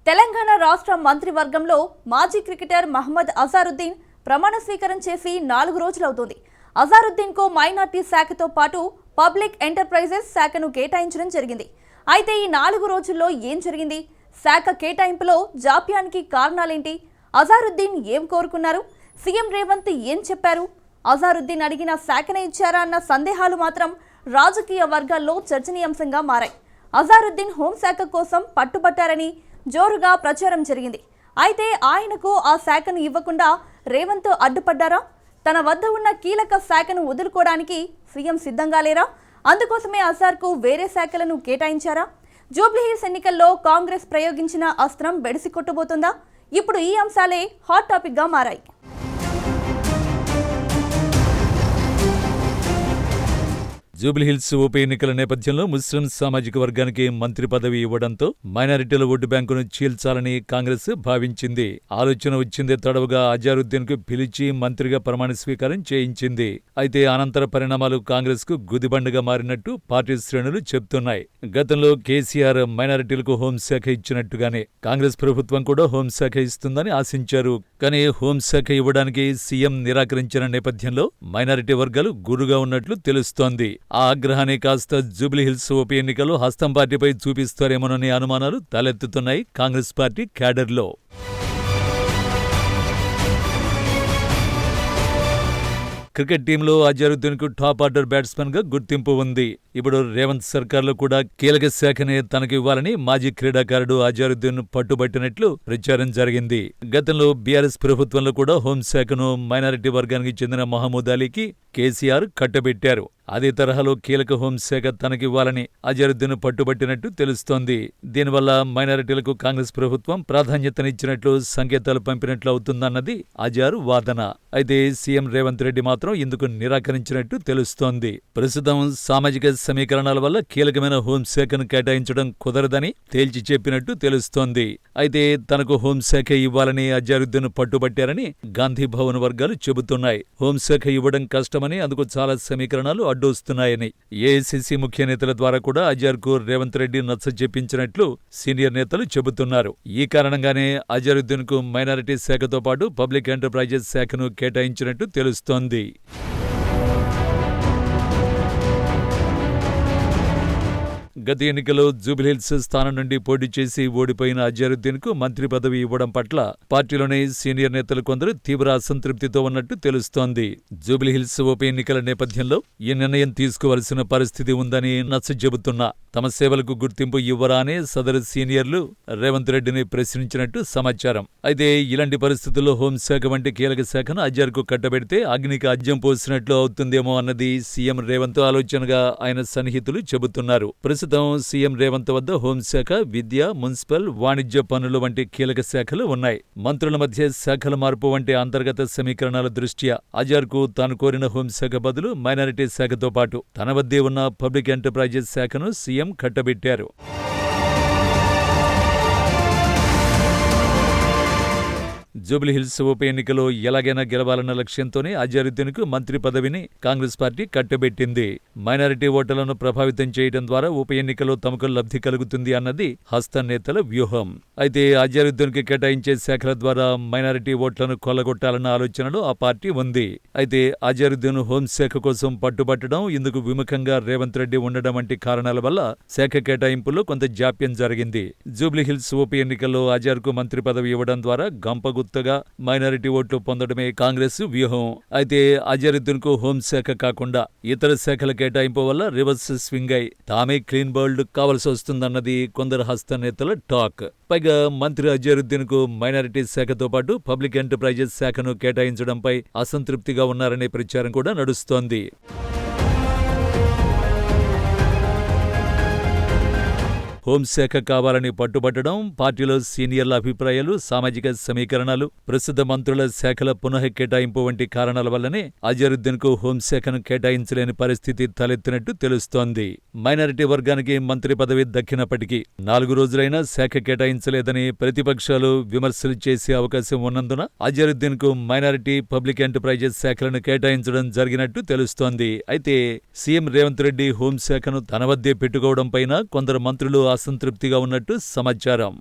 తెలంగాణ రాష్ట్ర మంత్రివర్గంలో మాజీ క్రికెటర్ మహమ్మద్ అజారుద్దీన్ ప్రమాణ స్వీకారం చేసి 4 రోజులవుతోంది. అజారుద్దీన్కు మైనార్టీ శాఖతో పాటు పబ్లిక్ ఎంటర్ప్రైజెస్ శాఖను కేటాయించడం జరిగింది. అయితే ఈ 4 రోజుల్లో ఏం జరిగింది? శాఖ కేటాయింపులో జాప్యానికి కారణాలేంటి? అజారుద్దీన్ ఏం కోరుకున్నారు? సీఎం రేవంత్ ఏం చెప్పారు? అజారుద్దీన్ అడిగిన శాఖనే ఇచ్చారా అన్న సందేహాలు మాత్రం రాజకీయ వర్గాల్లో చర్చనీయాంశంగా మారాయి. అజారుద్దీన్ హోంశాఖ కోసం పట్టుబట్టారని జోరుగా ప్రచారం జరిగింది. అయితే ఆయనకు ఆ శాఖను ఇవ్వకుండా రేవంత్ అడ్డుపడ్డారా? తన వద్ద ఉన్న కీలక శాఖను వదులుకోవడానికి సీఎం సిద్ధంగా లేరా? అందుకోసమే అజార్కు వేరే శాఖలను కేటాయించారా? జూబ్లీహిల్స్ ఎన్నికల్లో కాంగ్రెస్ ప్రయోగించిన అస్త్రం బెడిసి కొట్టబోతుందా? ఇప్పుడు ఈ అంశాలే హాట్ టాపిక్గా మారాయి. జూబ్లీహిల్స్ ఉప ఎన్నికల నేపథ్యంలో ముస్లిం సామాజిక వర్గానికి మంత్రి పదవి ఇవ్వడంతో మైనారిటీల ఓటు బ్యాంకును చీల్చాలని కాంగ్రెస్ భావించింది. ఆలోచన వచ్చిందే తడవుగా అజారుద్దీన్ కు పిలిచి మంత్రిగా ప్రమాణ స్వీకారం చేయించింది. అయితే అనంతర పరిణామాలు కాంగ్రెస్ కు గుదిబండగా మారినట్టు పార్టీ శ్రేణులు చెబుతున్నాయి. గతంలో కేసీఆర్ మైనారిటీలకు హోంశాఖ ఇచ్చినట్టుగానే కాంగ్రెస్ ప్రభుత్వం కూడా హోంశాఖ ఇస్తుందని ఆశించారు. కానీ హోంశాఖ ఇవ్వడానికి సీఎం నిరాకరించిన నేపథ్యంలో మైనారిటీ వర్గాలు గురుగా ఉన్నట్లు తెలుస్తోంది. ఆ ఆగ్రహాన్ని కాస్త జూబ్లీహిల్స్ ఉప ఎన్నికలో హస్తం పార్టీపై చూపిస్తారేమోననే అనుమానాలు తలెత్తుతున్నాయి కాంగ్రెస్ పార్టీ క్యాడర్లో. క్రికెట్ టీంలో అజారుద్దీన్ కు టాప్ ఆర్డర్ బ్యాట్స్మెన్ గా గుర్తింపు ఉంది. ఇప్పుడు రేవంత్ సర్కార్లో కూడా కీలక శాఖనే తనకు ఇవ్వాలని మాజీ క్రీడాకారుడు అజారుద్దీన్ పట్టుబట్టినట్లు ప్రచారం జరిగింది. గతంలో బీఆర్ఎస్ ప్రభుత్వంలో కూడా హోంశాఖను మైనారిటీ వర్గానికి చెందిన మహమూద్ అలీకి కేసీఆర్ కట్టబెట్టారు. అదే తరహాలో కీలక హోంశాఖ తనకివ్వాలని అజారుద్దీన్ పట్టుబట్టినట్టు తెలుస్తోంది. దీనివల్ల మైనారిటీలకు కాంగ్రెస్ ప్రభుత్వం ప్రాధాన్యతనిచ్చినట్లు సంకేతాలు పంపినట్లు అవుతుందన్నది అజారు వాదన. అయితే సీఎం రేవంత్ రెడ్డి మాత్రం ఇందుకు నిరాకరించినట్టు తెలుస్తోంది. ప్రస్తుతం సామాజిక సమీకరణాల వల్ల కీలకమైన హోంశాఖను కేటాయించడం కుదరదని తేల్చి చెప్పినట్టు తెలుస్తోంది. అయితే తనకు హోంశాఖ ఇవ్వాలని అజారుద్దీన్ పట్టుబట్టారని గాంధీ భవన్ వర్గాలు చెబుతున్నాయి. హోంశాఖ ఇవ్వడం కష్టమని, అందుకు చాలా సమీకరణాలు అడ్డొస్తున్నాయని ఏఐసీసీ ముఖ్య నేతల ద్వారా కూడా అజార్కు రేవంత్ రెడ్డి నచ్చజెప్పించినట్లు సీనియర్ నేతలు చెబుతున్నారు. ఈ కారణంగానే అజారుద్దీన్ కు మైనారిటీ శాఖతో పాటు పబ్లిక్ ఎంటర్ప్రైజెస్ శాఖను కేటాయించినట్టు తెలుస్తోంది. గత ఎన్నికలో జూబ్లీహిల్స్ స్థానం నుండి పోటీ చేసి ఓడిపోయిన అజారుద్దీన్ కు మంత్రి పదవి ఇవ్వడం పట్ల పార్టీలోని సీనియర్ నేతలు కొందరు తీవ్ర అసంతృప్తితో ఉన్నట్టు తెలుస్తోంది. జూబ్లీహిల్స్ ఉప ఎన్నికల నేపథ్యంలో ఈ నిర్ణయం తీసుకోవలసిన పరిస్థితి ఉందని నచ్చజెబుతున్నా తమ సేవలకు గుర్తింపు ఇవ్వరా అని సదరు సీనియర్లు రేవంత్ రెడ్డిని ప్రశ్నించినట్టు సమాచారం. అయితే ఇలాంటి పరిస్థితుల్లో హోంశాఖ వంటి కీలక శాఖను అజార్కు కట్టబెడితే అగ్నికి అజ్యం పోసినట్లు అవుతుందేమో అన్నది సీఎం రేవంత్ ఆలోచనగా ఆయన సన్నిహితులు చెబుతున్నారు. ప్రస్తుతం సీఎం రేవంత్ వద్ద హోంశాఖ, విద్య, మున్సిపల్, వాణిజ్య పనులు వంటి కీలక శాఖలు ఉన్నాయి. మంత్రుల మధ్య శాఖల మార్పు వంటి అంతర్గత సమీకరణాల దృష్ట్యా అజార్కు తాను కోరిన హోంశాఖ బదులు మైనారిటీ శాఖతో పాటు తన వద్దే ఉన్న పబ్లిక్ ఎంటర్ప్రైజెస్ శాఖను సీఎం కట్టబెట్టారు. జూబ్లీహిల్స్ ఉప ఎన్నికలో ఎలాగైనా గెలవాలన్న లక్ష్యంతోనే అజారుద్దీన్ కు మంత్రి పదవిని కాంగ్రెస్ పార్టీ కట్టబెట్టింది. మైనారిటీ ఓటర్లను ప్రభావితం చేయడం ద్వారా ఉప ఎన్నికలో తమకు లబ్ధి కలుగుతుంది అన్నది హస్తం నేతల వ్యూహం. అయితే అజారుద్దీన్ కి కేటాయించే శాఖల ద్వారా మైనారిటీ ఓట్లను కొల్లగొట్టాలన్న ఆలోచనలో ఆ పార్టీ ఉంది. అయితే అజారుద్దీన్ హోంశాఖ కోసం పట్టుబట్టడం, ఇందుకు విముఖంగా రేవంత్ రెడ్డి ఉండడం వంటి కారణాల వల్ల శాఖ కేటాయింపుల్లో కొంత జాప్యం జరిగింది. జూబ్లీహిల్స్ ఉప ఎన్నికల్లో అజార్కు మంత్రి పదవి ఇవ్వడం ద్వారా గంపగుత్తగా మైనారిటీ ఓట్లు పొందడమే కాంగ్రెస్ వ్యూహం. అయితే అజారుద్దీన్ కు హోంశాఖ కాకుండా ఇతర శాఖల కేటాయింపు వల్ల రివర్స్ స్వింగ్ అయి తామే క్లీన్ బౌల్డ్ కావలసి వస్తుందన్నది కొందరు హస్త నేతల టాక్. పైగా మంత్రి అజారుద్దీన్ కు మైనారిటీ శాఖతో పాటు పబ్లిక్ ఎంటర్ప్రైజెస్ శాఖను కేటాయించడంపై అసంతృప్తిగా ఉన్నారనే ప్రచారం కూడా నడుస్తోంది. హోంశాఖ కావాలని పట్టుబట్టడం, పార్టీలో సీనియర్ల అభిప్రాయాలు, సామాజిక సమీకరణాలు, ప్రస్తుత మంత్రుల శాఖల పునః కేటాయింపు వంటి కారణాల వల్లనే అజారుద్దీన్ కు హోంశాఖను కేటాయించలేని పరిస్థితి తలెత్తినట్టు తెలుస్తోంది. మైనారిటీ వర్గానికి మంత్రి పదవి దక్కినప్పటికీ 4 రోజులైనా శాఖ కేటాయించలేదని ప్రతిపక్షాలు విమర్శలు చేసే అవకాశం ఉన్నందున అజారుద్దీన్ కు మైనారిటీ, పబ్లిక్ ఎంటర్ప్రైజెస్ శాఖలను కేటాయించడం జరిగినట్టు తెలుస్తోంది. అయితే సీఎం రేవంత్ రెడ్డి హోంశాఖను తన వద్దే పెట్టుకోవడంపైన కొందరు మంత్రులు అసంతృప్తిగా ఉన్నట్టు సమాచారం.